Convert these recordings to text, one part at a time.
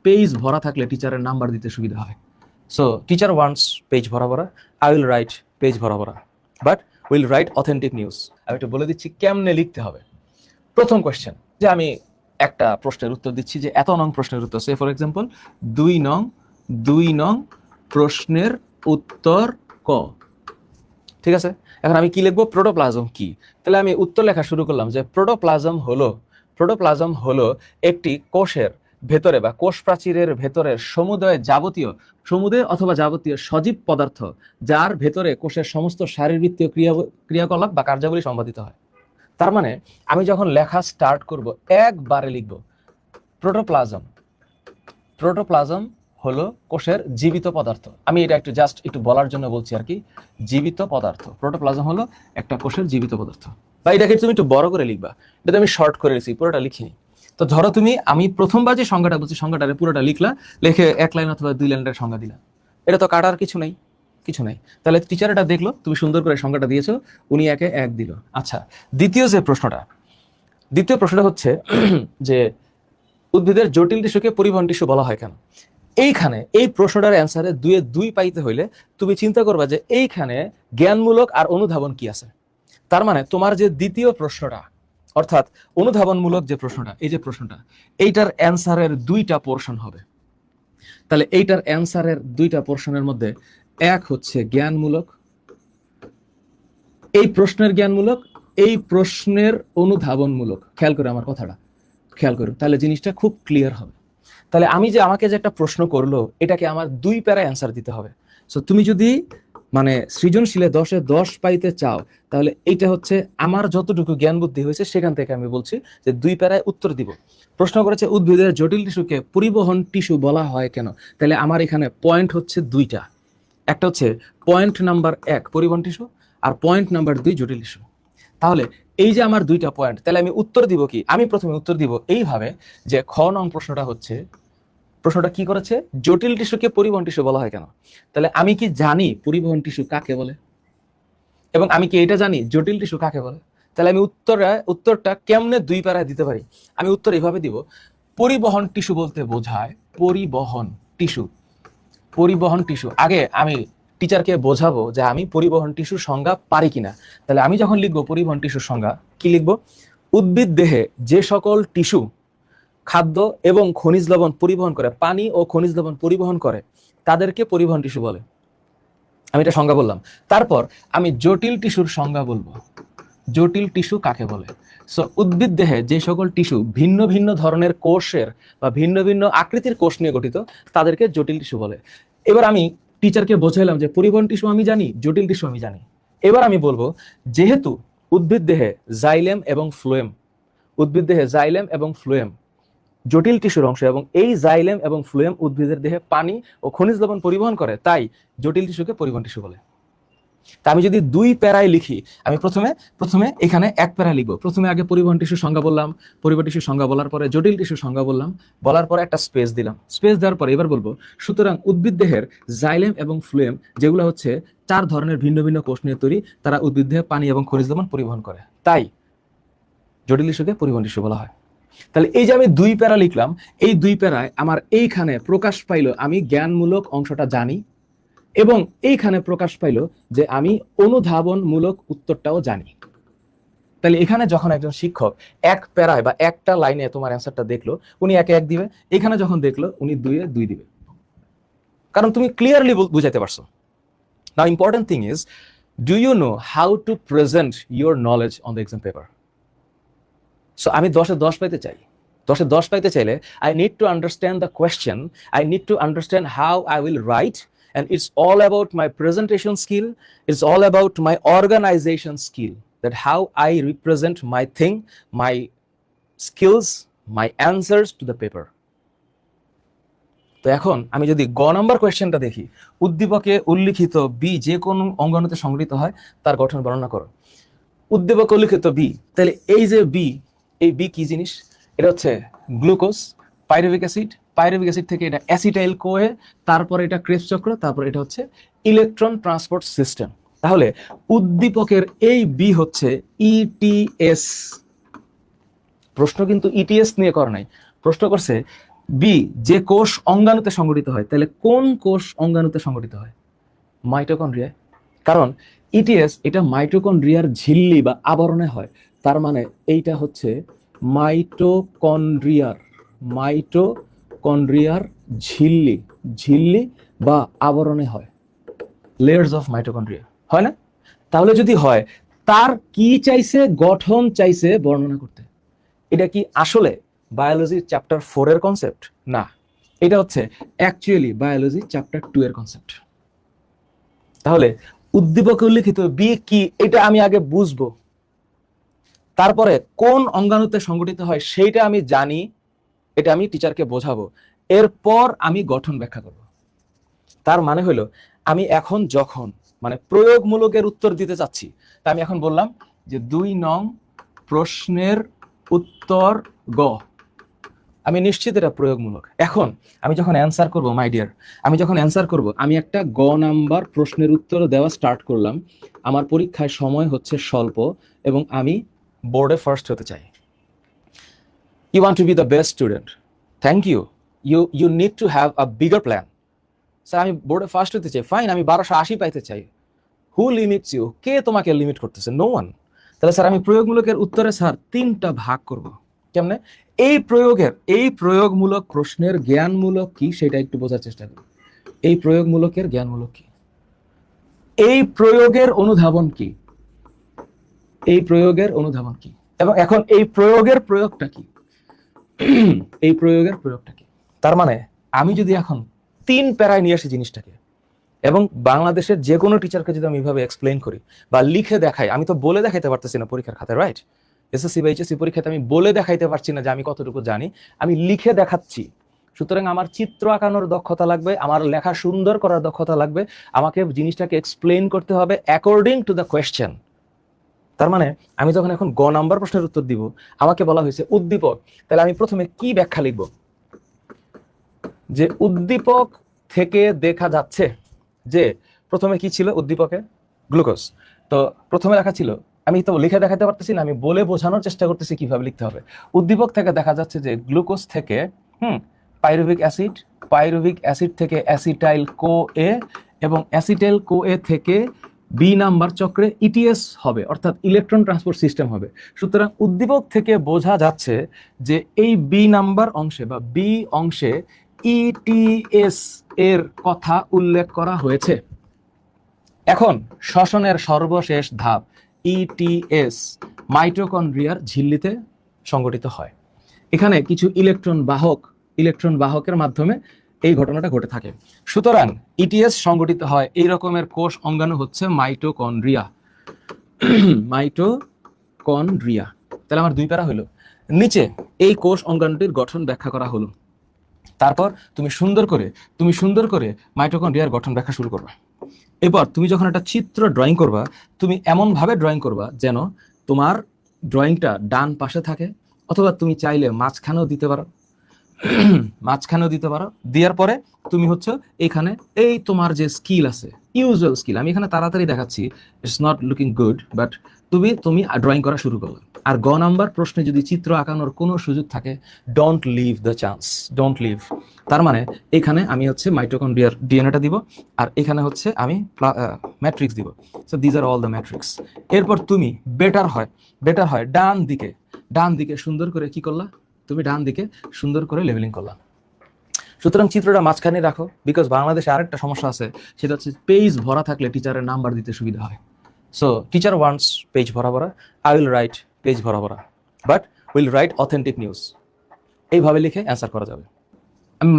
Page ভরা থাকলে টিচারের নাম্বার দিতে সুবিধা হয়। সো টিচার ওয়ান্টস পেজ ভরা ভরা, আই উইল রাইট পেজ ভরা ভরা, but will write authentic news. আমি একটু বলে দিচ্ছি কেমনে লিখতে হবে। প্রথম কোয়েশ্চেন, যে আমি একটা প্রশ্নের উত্তর দিচ্ছি, যে এত নং প্রশ্নের উত্তর, সে ফর এক্সাম্পল 2 নং প্রশ্নের উত্তর ক। ঠিক আছে, এখন আমি কি লিখবো, প্রোটোপ্লাজম কি। তাহলে আমি উত্তর লেখা শুরু করলাম যে প্রোটোপ্লাজম হলো একটি কোষের ভেতরে বা কোষ প্রাচীরের ভেতরের সমুদয় অথবা যাবতীয় সজীব পদার্থ, যার ভেতরে কোষের সমস্ত শারীরবৃত্তীয় ক্রিয়াকলাপ বা কার্যাবলী সম্পাদিত হয়। তার মানে আমি যখন লেখা স্টার্ট করব একবারে লিখব প্রোটোপ্লাজম হলো কোষের জীবিত পদার্থ। আমি এটা একটু বলার জন্য বলছি আর কি, জীবিত পদার্থ। প্রোটোপ্লাজম হলো একটা কোষের জীবিত পদার্থ। বা এটাকে তুমি একটু বড় করে লিখবা, এটা আমি শর্ট করে লিখছি, পুরোটা লিখিনি। তো ধরো আমি প্রথমবার যে সংজ্ঞাটা বলছি, সংজ্ঞাটা পুরোটা লিখলা, লিখে 1 লাইন অথবা 2 লাইনের সংজ্ঞা দিলা, এটা তো কাটার কিছু নাই। তাহলে টিচার এটা দেখলো তুমি সুন্দর করে সংজ্ঞাটা দিয়েছো, উনি 1-এ 1 দিল। আচ্ছা, দ্বিতীয় প্রশ্নটা হচ্ছে যে উদ্ভিদের জটিল টিস্যুকে পরিবহন টিস্যু বলা হয় কেন। এইখানে এই প্রশ্নটার অ্যান্সারে 2-এ 2 পাইতে হইলে তুমি চিন্তা করবা যে এইখানে জ্ঞানমূলক আর অনুধাবন কি আছে। তার মানে তোমার যে দ্বিতীয় প্রশ্নটা, অর্থাৎ অনুধাবনমূলক যে প্রশ্নটা, এই যে প্রশ্নটা, এইটার অ্যান্সারের 2টা পোর্শন হবে। তাহলে এইটার অ্যান্সারের 2টা পোর্শনের মধ্যে এক হচ্ছে জ্ঞানমূলক, এই প্রশ্নের জ্ঞানমূলক, এই প্রশ্নের অনুধাবনমূলক। খেয়াল করে আমার কথাটা, খেয়াল করো, তাহলে জিনিসটা খুব ক্লিয়ার হবে। তাহলে আমাকে যে একটা প্রশ্ন করলো, এটাকে আমার 2 প্যারা অ্যান্সার দিতে হবে। সো তুমি যদি মানে সৃজনশীলে 10-এ 10 পাইতে চাও, তাহলে এইটা হচ্ছে আমার যতটুকু জ্ঞান বুদ্ধি হয়েছে সেখান থেকে আমি বলছি যে 2 প্যারায় উত্তর দিব। প্রশ্ন করেছে উদ্ভিদের জটিল টিস্যুকে পরিবহন টিস্যু বলা হয় কেন। তাহলে আমার এখানে পয়েন্ট হচ্ছে 2টা, একটা হচ্ছে পয়েন্ট নাম্বার 1 পরিবহন টিস্যু, আর পয়েন্ট নাম্বার 2 জটিল টিস্যু। তাহলে এই যে আমার 2টা পয়েন্ট, তাহলে আমি উত্তর দিব কি, আমি প্রথমে উত্তর দিব এইভাবে যে খ নং প্রশ্নটা কি করেছে, জটিল টিস্যুকে পরিবহন টিস্যু বলা হয় কেন। তাহলে আমি কি জানি পরিবহন টিস্যু কাকে বলে, এবং আমি কি এটা জানি জটিল টিস্যু কাকে বলে। তাহলে আমি উত্তরটা কেমনে 2 প্যারায় দিতে পারি। আমি উত্তর এইভাবে দিব, পরিবহন টিস্যু বলতে বোঝায় পরিবহন টিস্যু। আগে আমি টিচারকে বোঝাবো যে আমি পরিবহন টিস্যুর সংজ্ঞা পারি কিনা। তাহলে আমি যখন লিখবো পরিবহন টিস্যুর সংজ্ঞা, কি লিখবো, উদ্ভিদ দেহে যে সকল টিস্যু খাদ্য এবং খনিজ লবণ পরিবহন করে, পানি ও খনিজ লবণ পরিবহন করে, তাদেরকে পরিবহন টিস্যু বলে। আমি এটা সংজ্ঞা বললাম। তারপর আমি জটিল টিস্যুর সংজ্ঞা বলবো, জটিল টিস্যু কাকে বলে। সো উদ্ভিদ দেহে যে সকল টিস্যু ভিন্ন ভিন্ন ধরনের কোষের বা ভিন্ন ভিন্ন আকৃতির কোষ নিয়ে গঠিত, তাদেরকে জটিল টিস্যু বলে। এবার আমি টিচারকে বোঝাইলাম যে পরিবহন টিস্যু আমি জানি, জটিল টিস্যু আমি জানি। এবার আমি বলবো, যেহেতু উদ্ভিদ দেহে জাইলেম এবং ফ্লোয়েম জটিল টিস্যুর অংশ, এবং এই জাইলেম এবং ফ্লোয়েম উদ্ভিদের দেহে পানি ও খনিজ লবণ পরিবহন করে, তাই জটিল টিস্যুকে পরিবহন টিস্যু বলে। তা আমি যদি 2 প্যারায় লিখি, আমি প্রথমে এখানে 1 প্যারা লিখবো। প্রথমে আগে পরিবহন টিস্যুর সংজ্ঞা বললাম, পরিবহন টিস্যুর সংজ্ঞা বলার পরে জটিল টিস্যুর সংজ্ঞা বললাম, বলার পরে একটা স্পেস দিলাম। স্পেস দেওয়ার পরে এবার বলবো, সুতরাং উদ্ভিদ দেহের জাইলেম এবং ফ্লোয়েম, যেগুলো হচ্ছে 4 ধরনের ভিন্ন ভিন্ন কোষ নিয়ে তৈরি, তারা উদ্ভিদ দেহে পানি এবং খনিজ লবণ পরিবহন করে, তাই জটিল টিস্যুকে পরিবহন টিস্যু বলা হয়। তাহলে এই যে আমি 2 প্যারা লিখলাম, এই 2 প্যারায় আমার এইখানে প্রকাশ পাইলো আমি জ্ঞানমূলক অংশটা জানি, এবং এইখানে প্রকাশ পাইলো যে আমি অনুধাবনমূলক উত্তরটাও জানি। তাহলে এখানে যখন একজন শিক্ষক 1 প্যারায় বা একটা লাইনে তোমার অ্যান্সারটা দেখলো, উনি 1-এ 1 দিবে। এখানে যখন দেখলো, উনি 2-এ 2 দিবে, কারণ তুমি ক্লিয়ারলি বুঝাইতে পারছো। Now important thing is, do you know how to present your knowledge on the exam paper. So আমি 10-এ 10 পাইতে চাই। 10-এ 10 পাইতে চাইলে I need to understand the question, I need to understand how I will write, and it's all about my presentation skill, it's all about my organization skill, that how I represent my thing, my skills, my answers to the paper. তো এখন আমি যদি গ number কোয়েশ্চেনটা দেখি, উদ্দীপকে উল্লিখিত B যে কোন অঙ্গাণুতে সংগৃহীত হয় তার গঠন বর্ণনা করো। উদ্দীপকে উল্লিখিত বি, তাহলে এই যে বি, এই বি কি জিনিস, এটা হচ্ছে গ্লুকোজ, পাইরুভিক অ্যাসিড থেকে এটা অ্যাসিটাইল কোয়ে, তারপরে এটা ক্রেবস চক্র, তারপর এটা হচ্ছে ইলেকট্রন ট্রান্সপোর্ট সিস্টেম। তাহলে উদ্দীপকের এই বি হচ্ছে ইটিএস। প্রশ্ন কিন্তু ইটিএস নিয়ে করে নাই, প্রশ্ন করছে বি, যে কোষ অঙ্গাণুতে সংগঠিত হয়, তাহলে কোন কোষ অঙ্গাণুতে সংগঠিত হয়? মাইটোকন্ড্রিয়া। কারণ ইটিএস এটা মাইটোকন্ড্রিয়ার ঝিল্লি বা আবরণে হয়, তার মানে এইটা হচ্ছে মাইটোকন্ড্রিয়ার মাইটোকন্ড্রিয়ার ঝিল্লি ঝিল্লি বা আবরণে হয়, লেয়ার্স অফ মাইটোকন্ড্রিয়া, হয় না? তাহলে যদি হয়, তার কি চাইছে, গঠন চাইছে বর্ণনা করতে। এটা কি আসলে বায়োলজি চ্যাপ্টার 4 এর কনসেপ্ট? না, এটা হচ্ছে অ্যাকচুয়ালি বায়োলজি চ্যাপ্টার 2 এর কনসেপ্ট। তাহলে উদ্দীপকে উল্লেখিত বি কি, এটা আমি আগে বুঝবো, তারপরে কোন অঙ্গাণুতে সংগঠিত হয় সেইটা আমি জানি, এটা আমি টিচারকে বোঝাবো, এরপর আমি গঠন ব্যাখ্যা করব। তার মানে হলো আমি এখন যখন মানে প্রয়োগমূলকের উত্তর দিতে চাচ্ছি, তা আমি এখন বললাম যে 2 নং প্রশ্নের উত্তর গ, আমি নিশ্চিত এটা প্রয়োগমূলক। এখন আমি যখন অ্যান্সার করব মাই ডিয়ার, আমি যখন অ্যান্সার করব, আমি একটা গ নাম্বার প্রশ্নের উত্তর দেওয়া স্টার্ট করলাম। আমার পরীক্ষায় সময় হচ্ছে স্বল্প এবং আমি বোর্ডে ফার্স্ট হতে চাই। You want to be the best student, thank you, you need to have a bigger plan. Sir আমি বোর্ডে ফার্স্ট হতে চাই, ফাইন, আমি 1280 পাইতে চাই। হু লিমিটস ইউ? কে তোমাকে লিমিট করতেছে? No one. তাহলে স্যার আমি প্রয়োগমূলকের উত্তরে স্যার 3টা ভাগ করব। কেমনে? এই প্রয়োগমূলক প্রশ্নের জ্ঞানমূলক কি সেটা একটু বোঝার চেষ্টা করি। এই প্রয়োগমূলকের জ্ঞানমূলক কি, এই প্রয়োগের অনুধাবন কি, এই প্রয়োগের অনুধাবন কি, এবং এখন এই প্রয়োগের প্রয়োগটা কি, এই প্রয়োগের প্রয়োগটা কি। তার মানে আমি যদি এখন 3 প্যারায় নিয়ে আসি জিনিসটাকে, এবং বাংলাদেশের যে কোনো টিচারকে যদি আমি এইভাবে এক্সপ্লেইন করি বা লিখে দেখাই, আমি তো বলে দেখাইতে পারতেছি না পরীক্ষার খাতায়, রাইট? এসএসসি বা এইচএসসি পরীক্ষাতে আমি বলে দেখাইতে পারছি না যে আমি কতটুকু জানি, আমি লিখে দেখাচ্ছি। সুতরাং আমার চিত্র আঁকানোর দক্ষতা লাগবে, আমার লেখা সুন্দর করার দক্ষতা লাগবে, আমাকে জিনিসটাকে এক্সপ্লেইন করতে হবে অ্যাকর্ডিং টু দ্য কোয়েশ্চেন। তার মানে আমি যখন এখন গ নাম্বার প্রশ্নের উত্তর দিব, আমাকে বলা হয়েছে উদ্দীপক, তাহলে আমি প্রথমে কি ব্যাখ্যা লিখব? যে উদ্দীপক থেকে দেখা যাচ্ছে যে প্রথমে কি ছিল উদ্দীপকে? গ্লুকোজ। তো প্রথমে লেখা ছিল, আমি তো লিখে দেখাতে পারতেছি না, আমি বলে বোঝানোর চেষ্টা করতেছি কিভাবে লিখতে হবে। উদ্দীপক থেকে দেখা যাচ্ছে যে গ্লুকোজ থেকে পাইরুভিক অ্যাসিড, পাইরুভিক অ্যাসিড থেকে অ্যাসিটাইল কো এ, এবং অ্যাসিটাইল কো এ থেকে বি নাম্বার চক্রে ইটিএস হবে, অর্থাৎ ইলেকট্রন ট্রান্সপোর্ট সিস্টেম হবে। সুতরাং উদ্দীপক থেকে বোঝা যাচ্ছে যে এই বি নাম্বার অংশে বা বি অংশে ইটিএস এর কথা উল্লেখ করা হয়েছে। এখন শ্বসনের সর্বশেষ ধাপ ইটিএস মাইটোকন্ড্রিয়ার ঝিল্লিতে সংগঠিত হয়। এখানে কিছু ইলেকট্রন বাহকের মাধ্যমে এই ঘটনাটা ঘটে থাকে। সুতরাং ইটিএস সংগঠিত হয়, এই রকমের কোষ অঙ্গাণু হচ্ছে মাইটোকন্ড্রিয়া। মাইটোকন্ড্রিয়া। তাহলে আমার 2 প্যারা হলো। নিচে এই কোষ অঙ্গাণুটির গঠন ব্যাখ্যা করা হলো। তারপর তুমি সুন্দর করে মাইটোকন্ড্রিয়ার গঠন ব্যাখ্যা শুরু করবে। এবার তুমি যখন একটা চিত্র ড্রয়িং করবা, তুমি এমন ভাবে ড্রয়িং করবা যেন তোমার ড্রয়িংটা ডান পাশে থাকে, অথবা তুমি চাইলে মাঝখানেও দিতে পারো, দেওয়ার পরে তুমি হচ্ছে এখানে এই তোমার যে স্কিল আছে, ইউজুয়াল স্কিল, আমি এখানে তাড়াতাড়ি দেখাচ্ছি, it's not looking good, but তুমি ড্রয়িং করা শুরু করবে। আর গ নাম্বার প্রশ্নে যদি চিত্র আঁকানোর কোনো সুযোগ থাকে, don't leave the chance, don't leave. তার মানে এখানে আমি হচ্ছে মাইটোকন্ড্রিয়ার ডিএনএটা দিব, আর এখানে হচ্ছে আমি ম্যাট্রিক্স দিব। So these are all the matrix. এরপর তুমি বেটার হয় ডান দিকে সুন্দর করে কি করলা, তুমি ডান দিকে সুন্দর করে লেভেলিং করলাম। সুতরাং চিত্রটা মাঝখানে রাখো, বিকজ বাংলাদেশে আরেকটা সমস্যা আছে, সেটা হচ্ছে পেজ ভরা থাকলে টিচারের নাম্বার দিতে সুবিধা হয়। সো টিচার ওয়ান্টস পেজ ভরা, আই উইল রাইট পেজ ভরা, but will write authentic news. এইভাবে লিখে অ্যান্সার করা যাবে। আমি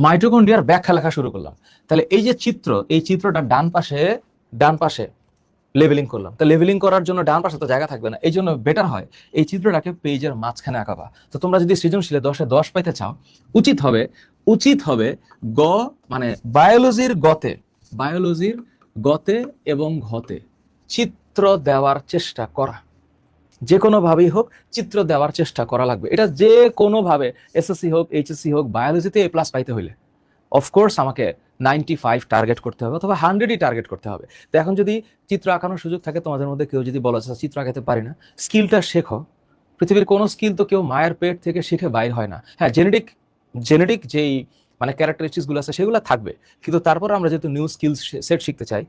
মাইটোকন্ড্রিয়ার ব্যাখ্যা লেখা শুরু করলাম। তাহলে এই যে এই চিত্রটা ডান পাশে লেভেলিং করলাম। তা লেভেলিং করার জন্য ডান পাশে তো জায়গা থাকবে না, এই জন্য বেটার হয় এই চিত্রটাকে পেজের মাঝখানে আঁকাবা। তো তোমরা যদি সৃজনশীলে 10-এ 10 পাইতে চাও, উচিত হবে গ মানে বায়োলজির গতে এবং ঘতে চিত্র দেওয়ার চেষ্টা করা। যে কোনোভাবেই হোক চিত্র দেওয়ার চেষ্টা করা লাগবে। এটা যে কোনোভাবে এসএসসি হোক, এইচএসসি হোক, বায়োলজিতে A+ পাইতে হইলে অফকোর্স আমাকে 95 টার্গেট করতে হবে, অথবা 100ই টার্গেট করতে হবে। তো এখন যদি চিত্র আঁকানোর সুযোগ থাকে তোমাদের মধ্যে, কেউ যদি বলে চিত্র আঁকাতে পারি না, স্কিলটা শেখো, পৃথিবীর কোনো স্কিল তো কেউ মায়ের পেট থেকে শিখে বাইর হয় না। হ্যাঁ, জেনেটিক যেই মানে ক্যারেক্টারিস্টিক্স গুলো আছে সেগুলো থাকবে, কিন্তু তারপর আমরা যেহেতু নিউ স্কিল সেট শিখতে চাই,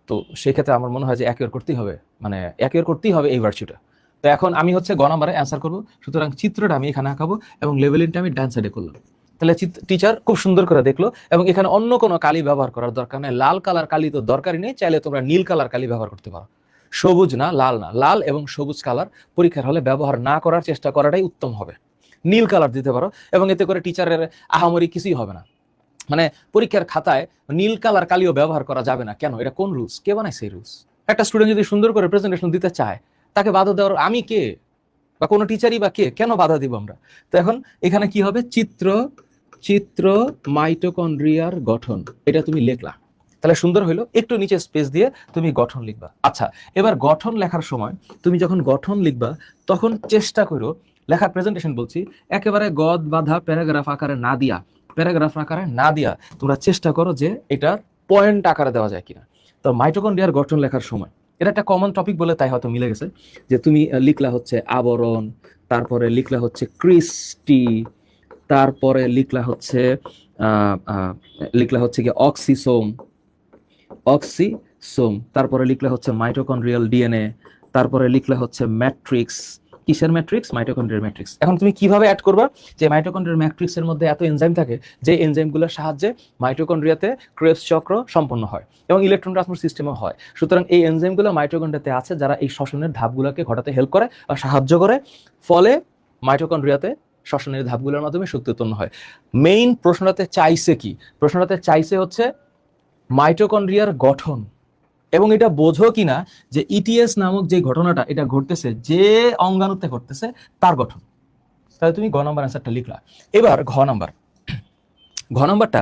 তো সেই ক্ষেত্রে আমার মনে হয় যে অ্যাকিওর করতেই হবে, মানে অ্যাকিওর করতেই হবে এই ভার্চুটা। তো এখন আমি হচ্ছে গ নাম্বারে অ্যান্সার করবো, সুতরাং চিত্রটা আমি এখানে আঁকাবো এবং লেভেলিংটা আমি ডান সাইডে করলাম। তাহলে টিচার খুব সুন্দর করে দেখলো, এবং এখানে অন্য কোনো কালি ব্যবহার করার দরকার নেই। লাল কালার কালি তো দরকারই নেই, চাইলে তোমরা নীল কালার কালি ব্যবহার করতে পারো, সবুজ না, লাল না। লাল এবং সবুজ কালার পরীক্ষার হলে ব্যবহার না করার চেষ্টা করাটাই উত্তম হবে। নীল কালার দিতে পারো, এবং এতে করে টিচারের আহামরি কিছুই হবে না। মানে পরীক্ষার খাতায় নীল কালার কালিও ব্যবহার করা যাবে না, কেন? এটা কোন রুলস? কে বানাইছে এই রুলস? একটা স্টুডেন্ট যদি সুন্দর করে প্রেজেন্টেশন দিতে চায়, তাকে বাধা দেওয়ার আমি কে, বা কোনো টিচারই বা কে? কেন বাধা দিব আমরা? তো এখন এখানে কি হবে? চিত্র মাইটোকন্ড্রিয়ার গঠন, এটা তুমি লিখলা, তাহলে সুন্দর হইলো। একটু নিচে স্পেস দিয়ে তুমি গঠন লিখবা। আচ্ছা, এবার গঠন লেখার সময় তুমি যখন গঠন লিখবা, তখন চেষ্টা করো লেখার প্রেজেন্টেশন বলছি, একেবারে গদ বাঁধা প্যারাগ্রাফ আকারে না দিয়া তোমরা চেষ্টা করো যে এটার পয়েন্ট আকারে দেওয়া যায় কিনা। তো মাইটোকন্ড্রিয়ার গঠন লেখার সময় এটা একটা কমন টপিক বলে তাই হয়তো মিলে গেছে, যে তুমি লিখলা হচ্ছে আবরণ, তারপরে লিখলা হচ্ছে ক্রিস্টি, তারপরে লিখলা হচ্ছে কি অক্সিসোম, তারপরে লিখলা হচ্ছে মাইটোকন্ড্রিয়াল ডিএনএ, তারপরে লিখলা হচ্ছে ম্যাট্রিক্স। কিসের ম্যাট্রিক্স? মাইটোকন্ড্রিয়ার ম্যাট্রিক্স। এখন তুমি কিভাবে অ্যাড করবা যে মাইটোকন্ড্রিয়ার ম্যাট্রিক্সের মধ্যে এত এনজাইম থাকে, যে এনজাইমগুলোর সাহায্যে মাইটোকন্ড্রিয়াতে ক্রেবস চক্র সম্পন্ন হয় এবং ইলেকট্রন ট্রান্সপোর্ট সিস্টেমও হয়। সুতরাং এই এনজাইমগুলো মাইটোকন্ড্রিয়াতে আছে, যারা এই শ্বসনের ধাপগুলোকে ঘটাতে হেল্প করে বা সাহায্য করে, ফলে মাইটোকন্ড্রিয়াতে শ্বসনের ধাপগুলোর মাধ্যমে শক্তি উৎপন্ন হয়। মেইন প্রশ্নটাতে চাইছে কি? প্রশ্নটাতে চাইছে হচ্ছে মাইটোকন্ড্রিয়ার গঠন, এবং এটা বোঝো কিনা যে ইটিএস নামক যে ঘটনাটা এটা ঘটতেছে, যে অঙ্গাণুতে ঘটতেছে তার গঠন। তাহলে তুমি গ নাম্বার অ্যান্সারটা লিখলা। এবার ঘ নাম্বারটা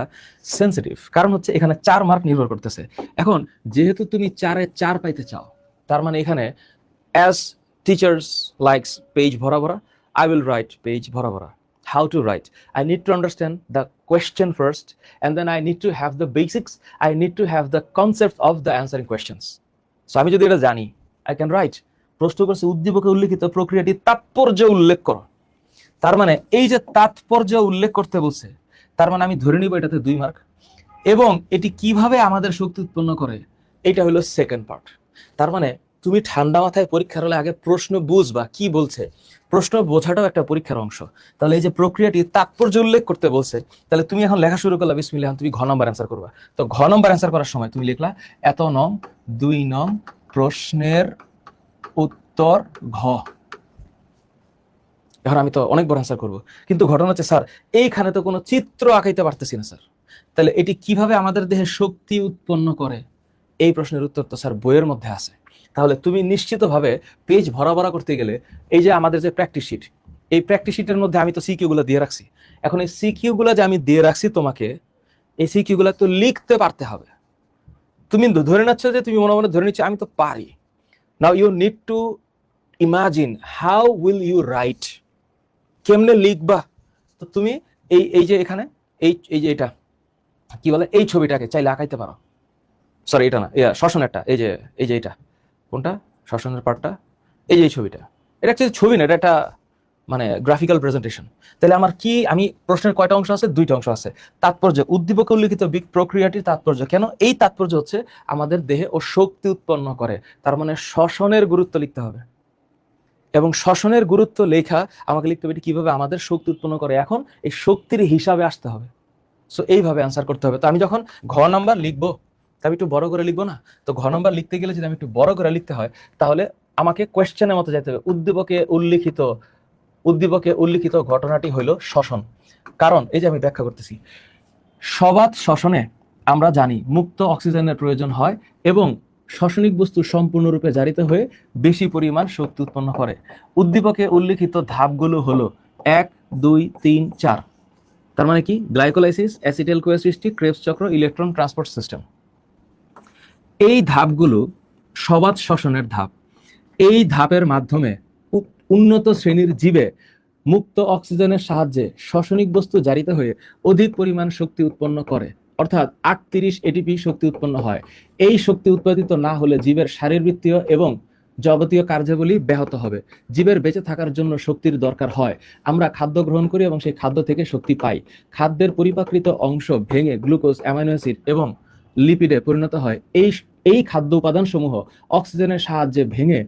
সেন্সিটিভ, কারণ হচ্ছে এখানে 4 মার্ক নির্ভর করতেছে। এখন যেহেতু তুমি 4-এ 4 পাইতে চাও, তার মানে এখানে অ্যাজ টিচার্স লাইকস পেজ ভরা ভরা, I will write page bhora bhora. How to write? I need to understand the question first, and then I need to have the basics. I need to have the concept of the answering questions. So আমি যদি এটা জানি, I can write. প্রশ্ন করছে উদ্দীপকে উল্লেখিত প্রক্রিয়াটি তাৎপর্য উল্লেখ করো। তার মানে এই যে তাৎপর্য উল্লেখ করতে বলছে, তার মানে আমি ধরে নিব এটাতে 2 মার্ক। এবং এটি কিভাবে আমাদের শক্তি উৎপন্ন করে, এটা হলো সেকেন্ড পার্ট। তার মানে তুমি ঠান্ডা মাথায় পরীক্ষার হলে আগে প্রশ্ন বুঝবা কি বলছে। প্রশ্ন বোঝাটাও একটা পরীক্ষার অংশ। তাহলে এই যে প্রক্রিয়াটি তাৎপর্য উল্লেখ করতে বলছে, তাহলে তুমি এখন লেখা শুরু করলা বিসমিল্লাহ, তুমি ঘ নম্বর অ্যান্সার করবা। তো ঘ নম্বর অ্যান্সার করার সময় তুমি লিখলা এত নং 2 নং প্রশ্নের উত্তর ঘ। এখন আমি তো অনেক বড় অ্যান্সার করবো, কিন্তু ঘটনা হচ্ছে স্যার এইখানে তো কোনো চিত্র আঁকাইতে পারতেছি না স্যার, তাহলে এটি কিভাবে আমাদের দেহে শক্তি উৎপন্ন করে? এই প্রশ্নের উত্তর তো স্যার বইয়ের মধ্যে আছে। তাহলে তুমি নিশ্চিতভাবে পেজ ভরা ভরা করতে গেলে এই যে আমাদের যে প্র্যাকটিস শিট, এই প্র্যাকটিস শিটের মধ্যে আমি তো সিকিউগুলো দিয়ে রাখছি। এখন এই সিকিউগুলো যে আমি দিয়ে রাখছি তোমাকে, এই সিকিউগুলো তো লিখতে পারতে হবে। তুমি ধরে নিচ্ছ যে তুমি মনে মনে ধরে নিচ্ছ আমি তো পারি। Now you need to imagine how will you write, কেমনে লিখবা। তো তুমি এই যে এখানে এই যে এটা কি বলে, এই ছবিটাকে চাইলে আঁকাইতে পারো। সরি এটা না, শ্বসনেরটা, এই যে এটা কোনটা শ্বসনের পার্টটা, এই যে ছবিটা, এটা হচ্ছে ছবি না, এটা একটা মানে গ্রাফিক্যাল প্রেজেন্টেশন। তাহলে আমার কি, আমি প্রশ্নের কয়টা অংশ আছে? 2টা অংশ আছে। তাৎপর্য, উদ্দীপকে উল্লিখিত প্রক্রিয়াটির তাৎপর্য কেন? এই তাৎপর্য হচ্ছে আমাদের দেহে ও শক্তি উৎপন্ন করে, তার মানে শ্বসনের গুরুত্ব লিখতে হবে, এবং শ্বসনের গুরুত্ব লেখা আমাকে লিখতে হবে কিভাবে আমাদের শক্তি উৎপন্ন করে। এখন এই শক্তির হিসাবে আসতে হবে। সো এইভাবে অ্যান্সার করতে হবে। তো আমি যখন ঘ নাম্বার লিখবো, আমি একটু বড় করে লিখবো না? তো ঘ নাম্বার লিখতে গেলে যদি আমি একটু বড় করে লিখতে হয়, তাহলে আমাকে কোয়েশ্চেনের মতো যেতে হবে। উদ্দীপকে উল্লিখিত ঘটনাটি হইল শ্বসন। কারণ এই যে আমি ব্যাখ্যা করতেছি, সবাত শ্বসনে আমরা জানি মুক্ত অক্সিজেনের প্রয়োজন হয় এবং শ্বসনিক বস্তু সম্পূর্ণরূপে জারিত হয়ে বেশি পরিমাণ শক্তি উৎপন্ন করে। উদ্দীপকে উল্লিখিত ধাপগুলো হলো 1, 2, 3, 4। তার মানে কি? গ্লাইকোলাইসিস, অ্যাসিটাইল কোয়া সৃষ্টি, ক্রেবস চক্র, ইলেকট্রন ট্রান্সপোর্ট সিস্টেম। এই ধাপগুলো সবাত শ্বসনের ধাপ। এই ধাপের মাধ্যমে উন্নত শ্রেণীর জীবে মুক্ত অক্সিজেনের সাহায্যে শ্বসনিক বস্তু জারিত হয়ে অধিক পরিমাণ শক্তি উৎপন্ন করে, অর্থাৎ 38 এটিপি শক্তি উৎপন্ন হয়। এই শক্তি উৎপাদিত না হলে জীবের শারীরবৃত্তীয় এবং যাবতীয় কার্যাবলী ব্যাহত হবে, জীবের বেঁচে থাকার জন্য শক্তির দরকার হয়, আমরা খাদ্য গ্রহণ করি এবং সেই খাদ্য থেকে শক্তি পাই, খাদ্যের পরিপাকৃত অংশ ভেঙে গ্লুকোজ, অ্যামাইনো অ্যাসিড এবং লিপিডে পরিণত হয়, এই এই খাদ্য উপাদান সমূহ অক্সিজেনের সাহায্যে ভেঙে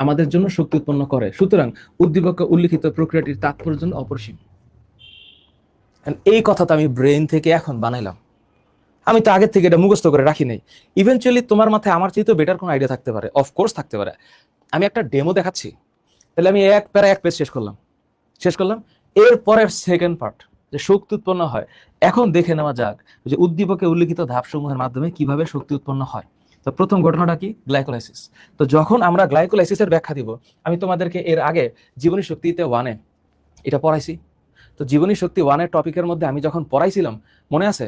আমাদের জন্য শক্তি উৎপন্ন করে। সুতরাং উদ্দীপকে উল্লিখিত প্রক্রিয়াটির তাৎপর্য অপরিসীম। এই কথাটা আমি ব্রেন থেকে এখন বানাইলাম, আমি তো আগের থেকে এটা মুখস্থ করে রাখি নাই। ইভেনচুয়ালি তোমার মাথায় আমার চেয়ে তো বেটার কোনো আইডিয়া থাকতে পারে, অফকোর্স থাকতে পারে। আমি একটা ডেমো দেখাচ্ছি, তাহলে আমি এক প্যারা এক পেজ শেষ করলাম। এরপরের সেকেন্ড পার্ট, যে শক্তি উৎপন্ন হয়, এখন দেখে নেওয়া যাক যে উদ্দীপকে উল্লিখিত ধাপসমূহের মাধ্যমে কিভাবে শক্তি উৎপন্ন হয়। তো প্রথম ঘটনাটা কি? গ্লাইকোলাইসিস। তো যখন আমরা গ্লাইকোলাইসিসের ব্যাখ্যা দিব, আমি তোমাদেরকে এর আগে জীবনী শক্তিতে 1-এ এটা পড়াইছি। তো জীবনী শক্তি 1-এর টপিকের মধ্যে আমি যখন পড়াইছিলাম, মনে আছে?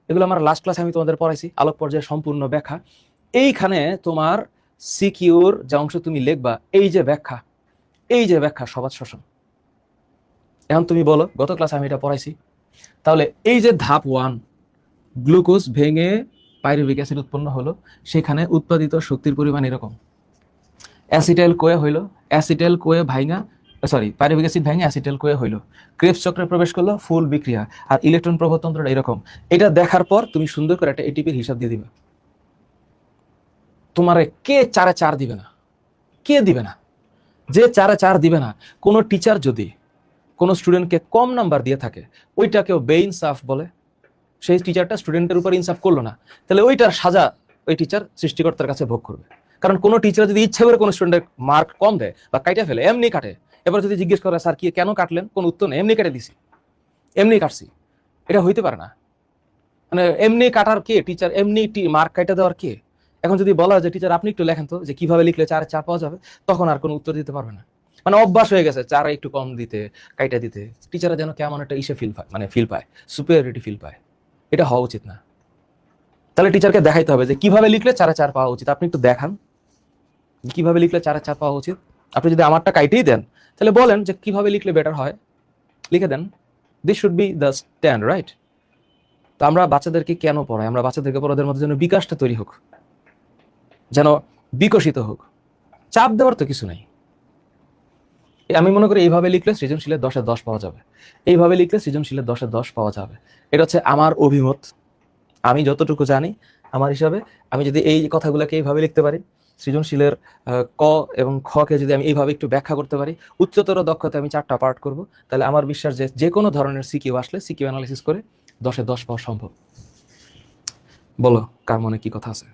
এগুলো আমার লাস্ট ক্লাসে আমি তোমাদের পড়াইছি, আলোক পর্যায়ে সম্পূর্ণ ব্যাখ্যা। এইখানে তোমার সিকিউর যে অংশ তুমি লিখবা, এই যে ব্যাখ্যা সবাদ শ্বসন। এখন তুমি বলো, গত ক্লাসে আমি এটা পড়াইছি, তাহলে এই যে ধাপ 1, গ্লুকোজ ভেঙে পাইরুভিক অ্যাসিড উৎপন্ন হলো, সেখানে উৎপাদিত শক্তির পরিমাণ এরকম। অ্যাসিটাইল কোয়ে হইলো, অ্যাসিটাইল কোয়ে ভাইঙা পাইরুভিক অ্যাসিড ভেঙে অ্যাসিটাইল কোয়ে হইলো, ক্রেবস চক্রে প্রবেশ করলো, ফুল বিক্রিয়া। আর ইলেকট্রন প্রবাহতন্ত্রটা এরকম। এটা দেখার পর তুমি সুন্দর করে একটা এটিপির হিসাব দিয়ে দিবে। তোমারে কে 4-4 দিবে না? কে দিবে না? যে 4-4 দিবে না, কোনো টিচার যদি কোনো স্টুডেন্টকে কম নাম্বার দিয়ে থাকে, ওইটাকেও বেইনসাফ বলে। সেই টিচারটা স্টুডেন্টের উপর ইনসাফ করলো না, তাহলে ওইটার সাজা ওই টিচার সৃষ্টিকর্তার কাছে ভোগ করবে। কারণ কোনো টিচার যদি ইচ্ছা করে কোনো স্টুডেন্টের মার্ক কম দেয় বা কাটা ফেলে, এমনি কাটে, এবার যদি জিজ্ঞেস করে স্যার কি কেন কাটলেন, কোন উত্তর নেই, এমনি কেটে দিছি, এমনি কাটছি, এটা হইতে পারে না। মানে এমনি কাটার কে? টিচার। এমনি মার্ক কাটা দেওয়ার কে? এখন যদি বলা হয় যে টিচার আপনি একটু লেখেন তো যে কিভাবে লিখলে 4-4 পাওয়া যাবে, তখন আর কোনো উত্তর দিতে পারবে না। মানে অভ্যাস হয়ে গেছে 4 একটু কম দিতে, কাইটা দিতে। টিচাররা যেন কেমন একটা ফিল পায়, সুপিরিয়রিটি ফিল পায়। এটা হওয়া উচিত না। তাহলে টিচারকে দেখাইতে হবে যে কিভাবে লিখলে 4-4 পাওয়া উচিত। আপনি একটু দেখান কিভাবে লিখলে 4-4 পাওয়া উচিত। আপনি যদি আমারটা কাইটেই দেন, তাহলে বলেন যে কিভাবে লিখলে বেটার হয়, লিখে দেন। This should be the stand, right? তো আমরা বাচ্চাদেরকে কেন পড়াই? আমরা বাচ্চাদেরকে পড়াদের মধ্যে যেন বিকাশটা তৈরি হোক, যেন বিকশিত হোক। চাপ দেওয়ার তো কিছু নাই। আমি মনে করি এইভাবে লিখলে সৃজনশীলের 10-এ 10 পাওয়া যাবে, এইভাবে লিখলে সৃজনশীলের 10-এ 10 পাওয়া যাবে। এটা হচ্ছে আমার অভিমত, আমি যতটুকু জানি আমার হিসাবে। আমি যদি এই কথাগুলোকে এইভাবে লিখতে পারি, সৃজনশীলের ক এবং খ কে যদি আমি এইভাবে একটু ব্যাখ্যা করতে পারি, উচ্চতর দক্ষতা আমি 4টা পার্ট করব, তাহলে আমার বিশ্বাস যে কোনো ধরনের সিকিউ আসলে সিকিউ অ্যানালাইসিস করে 10-এ 10 পাওয়া সম্ভব। বলো, কার মনে কি কথা আছে?